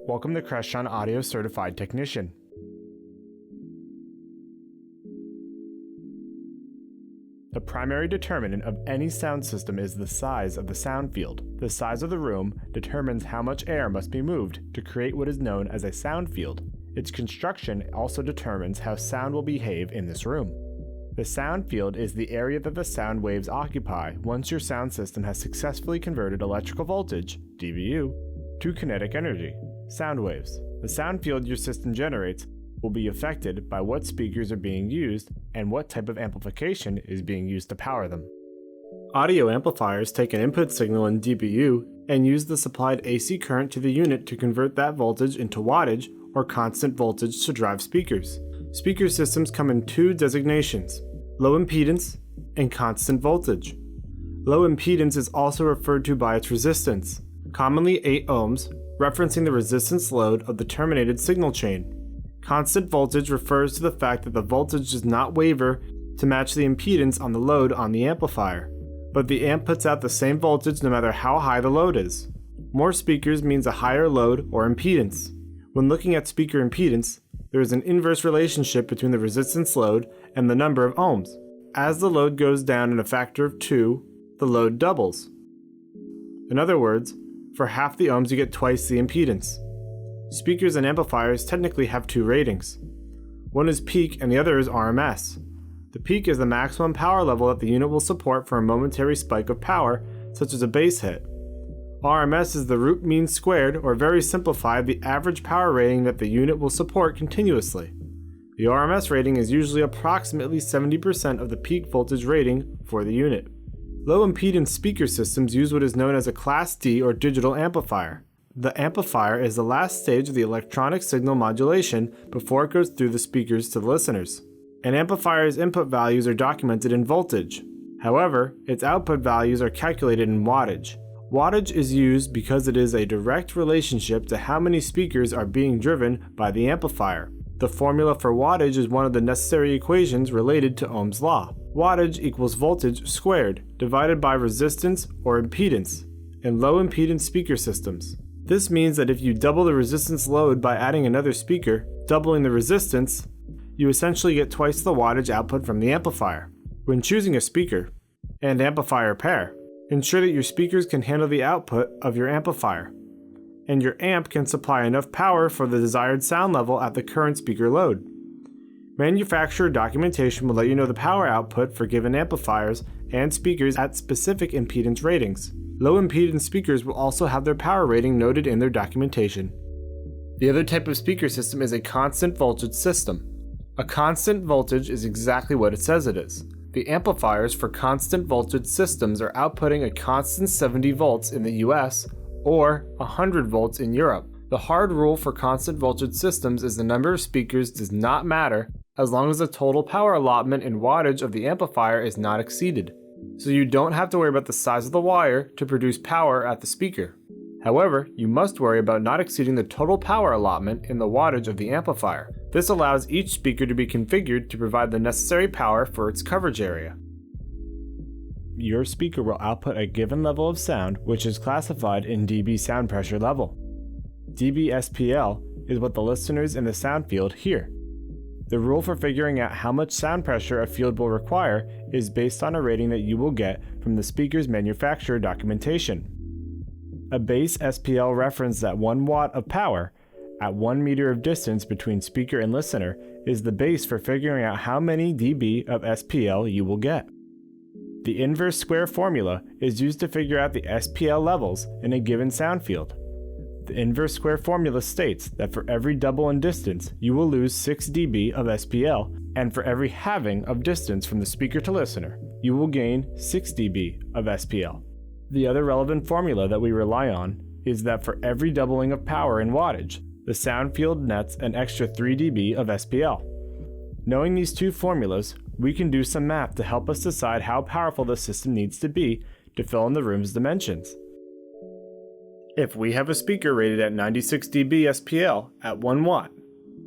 Welcome to Crestron Audio Certified Technician. The primary determinant of any sound system is the size of the sound field. The size of the room determines how much air must be moved to create what is known as a sound field. Its construction also determines how sound will behave in this room. The sound field is the area that the sound waves occupy once your sound system has successfully converted electrical voltage, dBu, to kinetic energy, sound waves. The sound field your system generates will be affected by what speakers are being used and what type of amplification is being used to power them. Audio amplifiers take an input signal in dBu and use the supplied AC current to the unit to convert that voltage into wattage or constant voltage to drive speakers. Speaker systems come in two designations: low impedance and constant voltage. Low impedance is also referred to by its resistance, commonly 8 ohms, referencing the resistance load of the terminated signal chain. Constant voltage refers to the fact that the voltage does not waver to match the impedance on the load on the amplifier, but the amp puts out the same voltage no matter how high the load is. More speakers means a higher load or impedance. When looking at speaker impedance, there is an inverse relationship between the resistance load and the number of ohms. As the load goes down in a factor of 2, the load doubles. In other words, for half the ohms you get twice the impedance. Speakers and amplifiers technically have two ratings. One is peak and the other is RMS. The peak is the maximum power level that the unit will support for a momentary spike of power, such as a bass hit. RMS is the root mean squared, or very simplified, the average power rating that the unit will support continuously. The RMS rating is usually approximately 70% of the peak voltage rating for the unit. Low impedance speaker systems use what is known as a Class D or digital amplifier. The amplifier is the last stage of the electronic signal modulation before it goes through the speakers to the listeners. An amplifier's input values are documented in voltage. However, its output values are calculated in wattage. Wattage is used because it is a direct relationship to how many speakers are being driven by the amplifier. The formula for wattage is one of the necessary equations related to Ohm's law. Wattage equals voltage squared, divided by resistance or impedance, in low impedance speaker systems. This means that if you double the resistance load by adding another speaker, doubling the resistance, you essentially get twice the wattage output from the amplifier. When choosing a speaker and amplifier pair, ensure that your speakers can handle the output of your amplifier, and your amp can supply enough power for the desired sound level at the current speaker load. Manufacturer documentation will let you know the power output for given amplifiers and speakers at specific impedance ratings. Low impedance speakers will also have their power rating noted in their documentation. The other type of speaker system is a constant voltage system. A constant voltage is exactly what it says it is. The amplifiers for constant voltage systems are outputting a constant 70 volts in the US or 100 volts in Europe. The hard rule for constant voltage systems is the number of speakers does not matter as long as the total power allotment in wattage of the amplifier is not exceeded. So you don't have to worry about the size of the wire to produce power at the speaker. However, you must worry about not exceeding the total power allotment in the wattage of the amplifier. This allows each speaker to be configured to provide the necessary power for its coverage area. Your speaker will output a given level of sound, which is classified in dB sound pressure level. dB SPL is what the listeners in the sound field hear. The rule for figuring out how much sound pressure a field will require is based on a rating that you will get from the speaker's manufacturer documentation. A base SPL reference that 1 watt of power at 1 meter of distance between speaker and listener is the base for figuring out how many dB of SPL you will get. The inverse square formula is used to figure out the SPL levels in a given sound field. The inverse square formula states that for every double in distance, you will lose 6 dB of SPL, and for every halving of distance from the speaker to listener, you will gain 6 dB of SPL. The other relevant formula that we rely on is that for every doubling of power in wattage, the sound field nets an extra 3 dB of SPL. Knowing these two formulas, we can do some math to help us decide how powerful the system needs to be to fill in the room's dimensions. If we have a speaker rated at 96 dB SPL at 1 watt,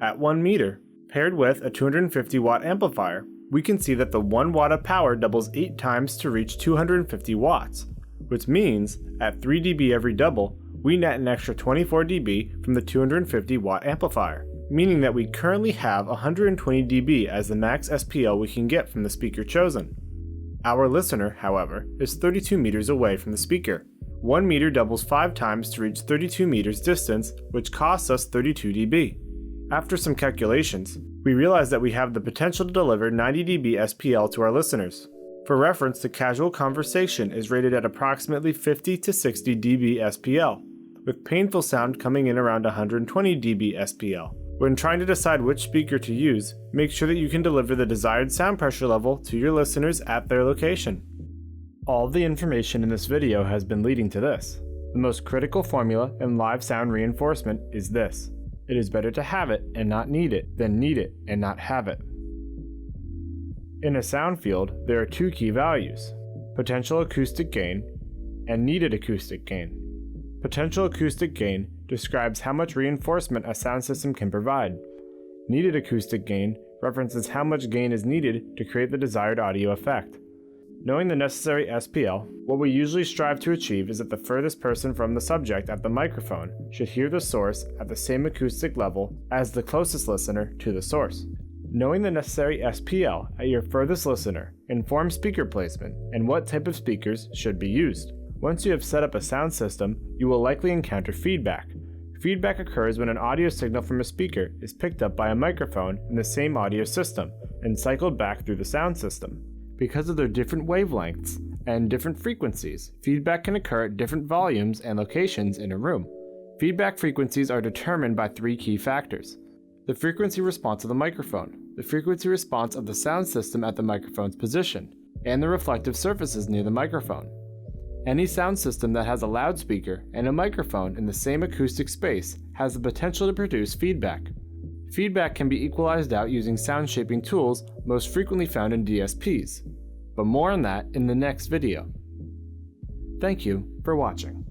at 1 meter, paired with a 250 watt amplifier, we can see that the 1 watt of power doubles 8 times to reach 250 watts, which means at 3 dB every double, we net an extra 24 dB from the 250 watt amplifier, meaning that we currently have 120 dB as the max SPL we can get from the speaker chosen. Our listener, however, is 32 meters away from the speaker. 1 meter doubles 5 times to reach 32 meters distance, which costs us 32 dB. After some calculations, we realize that we have the potential to deliver 90 dB SPL to our listeners. For reference, the casual conversation is rated at approximately 50 to 60 dB SPL, with painful sound coming in around 120 dB SPL. When trying to decide which speaker to use, make sure that you can deliver the desired sound pressure level to your listeners at their location. All the information in this video has been leading to this. The most critical formula in live sound reinforcement is this: it is better to have it and not need it than need it and not have it. In a sound field, there are two key values: potential acoustic gain and needed acoustic gain. Potential acoustic gain describes how much reinforcement a sound system can provide. Needed acoustic gain references how much gain is needed to create the desired audio effect. Knowing the necessary SPL, what we usually strive to achieve is that the furthest person from the subject at the microphone should hear the source at the same acoustic level as the closest listener to the source. Knowing the necessary SPL at your furthest listener informs speaker placement and what type of speakers should be used. Once you have set up a sound system, you will likely encounter feedback. Feedback occurs when an audio signal from a speaker is picked up by a microphone in the same audio system and cycled back through the sound system. Because of their different wavelengths and different frequencies, feedback can occur at different volumes and locations in a room. Feedback frequencies are determined by 3 key factors: the frequency response of the microphone, the frequency response of the sound system at the microphone's position, and the reflective surfaces near the microphone. Any sound system that has a loudspeaker and a microphone in the same acoustic space has the potential to produce feedback. Feedback can be equalized out using sound shaping tools most frequently found in DSPs, but more on that in the next video. Thank you for watching.